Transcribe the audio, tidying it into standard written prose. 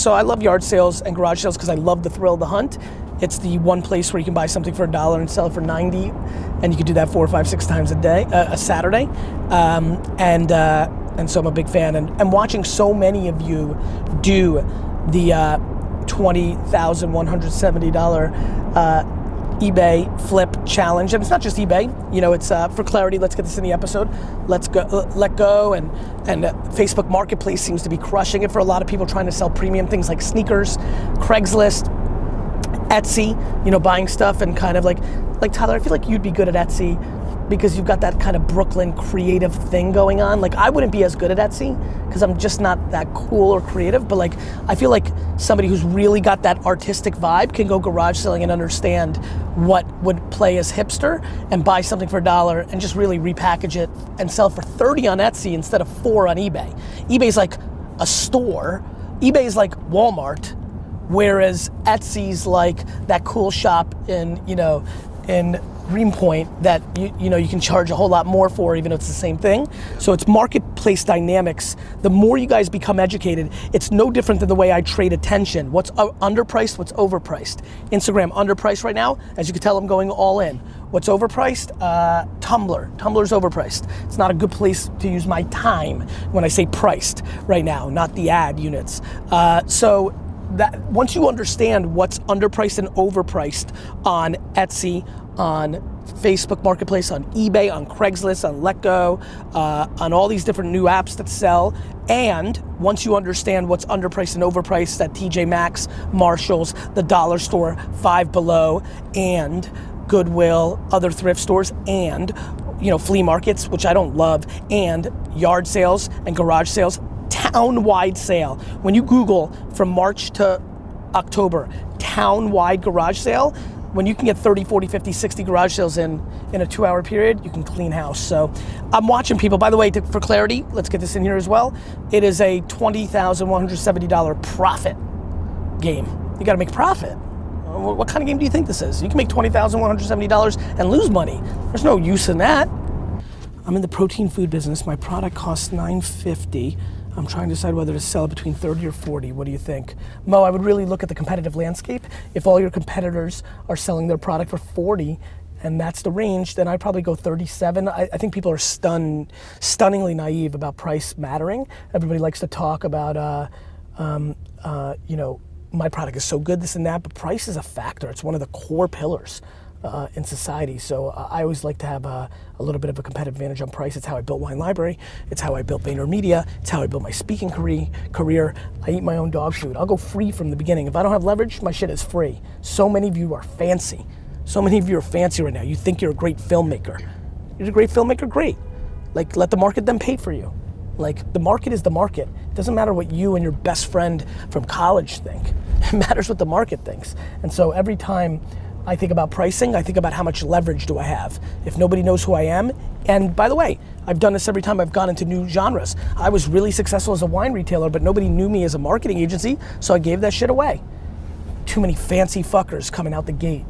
So I love yard sales and garage sales because I love the thrill of the hunt. It's the one place where you can buy something for $1 and sell it for 90, and you can do that 4, 5, 6 times a Saturday. And so I'm a big fan, and watching so many of you do the $20,170 eBay flip challenge. And it's not just eBay, you know, it's for clarity, let's get this in the episode. Let go and Facebook Marketplace seems to be crushing it for a lot of people trying to sell premium things like sneakers, Craigslist, Etsy, you know, buying stuff and kind of like Tyler, I feel like you'd be good at Etsy because you've got that kind of Brooklyn creative thing going on. Like I wouldn't be as good at Etsy because I'm just not that cool or creative, but like I feel like somebody who's really got that artistic vibe can go garage selling and understand what would play as hipster and buy something for $1 and just really repackage it and sell for 30 on Etsy instead of 4 on eBay. eBay's like a store. eBay's like Walmart, whereas Etsy's like that cool shop in, you know, in Greenpoint that you know you can charge a whole lot more for, even though it's the same thing. So it's marketplace dynamics. The more you guys become educated, it's no different than the way I trade attention. What's underpriced, what's overpriced. Instagram underpriced right now. As you can tell, I'm going all in. What's overpriced? Tumblr. Tumblr's overpriced. It's not a good place to use my time when I say priced right now, not the ad units. So that once you understand what's underpriced and overpriced on Etsy, on Facebook Marketplace, on eBay, on Craigslist, on LetGo, on all these different new apps that sell, and once you understand what's underpriced and overpriced at TJ Maxx, Marshalls, the dollar store, Five Below, and Goodwill, other thrift stores, and you know flea markets, which I don't love, and yard sales and garage sales, town-wide sale. When you Google from March to October, town-wide garage sale, when you can get 30, 40, 50, 60 garage sales in a 2-hour period, you can clean house. So I'm watching people, by the way, for clarity, let's get this in here as well. It is a $20,170 profit game. You gotta make profit. What kind of game do you think this is? You can make $20,170 and lose money. There's no use in that. I'm in the protein food business. My product costs $9.50. I'm trying to decide whether to sell it between 30 or 40. What do you think? Mo, I would really look at the competitive landscape. If all your competitors are selling their product for 40 and that's the range, then I'd probably go 37. I think people are stunningly naive about price mattering. Everybody likes to talk about, you know, my product is so good, this and that, but price is a factor. It's one of the core pillars in society. So I always like to have a little bit of a competitive advantage on price. It's how I built Wine Library. It's how I built VaynerMedia. It's how I built my speaking career. I eat my own dog food. I'll go free from the beginning. If I don't have leverage, my shit is free. So many of you are fancy. So many of you are fancy right now. You think you're a great filmmaker. You're a great filmmaker, great. Like, let the market then pay for you. Like, the market is the market. It doesn't matter what you and your best friend from college think. It matters what the market thinks. And so every time I think about pricing, I think about how much leverage do I have. If nobody knows who I am, and by the way, I've done this every time I've gone into new genres. I was really successful as a wine retailer, but nobody knew me as a marketing agency, so I gave that shit away. Too many fancy fuckers coming out the gate.